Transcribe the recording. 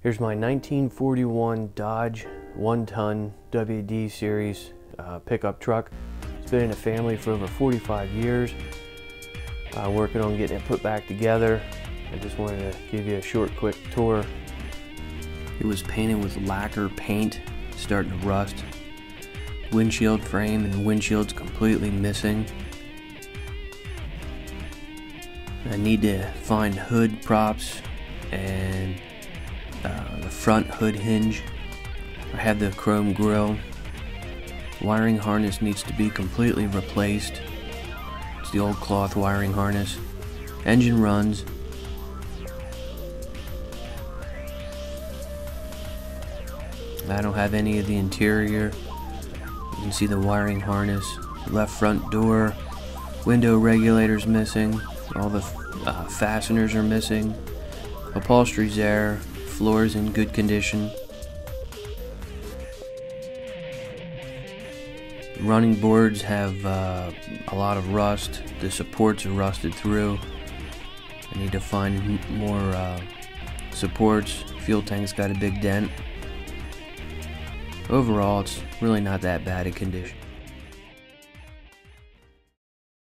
Here's my 1941 Dodge 1-ton WD series pickup truck. It's been in the family for over 45 years. Working on getting it put back together. I just wanted to give you a short, quick tour. It was painted with lacquer paint, starting to rust. Windshield frame and windshield's completely missing. I need to find hood props and the front hood hinge. I have the chrome grille. Wiring harness needs to be completely replaced. It's the old cloth wiring harness. Engine runs. I don't have any of the interior. You can see the wiring harness. Left front door. Window regulators missing. All the fasteners are missing. Upholstery's there. Floor's in good condition. Running boards have a lot of rust. The supports are rusted through. I need to find more supports. Fuel tank's got a big dent. Overall, it's really not that bad a condition.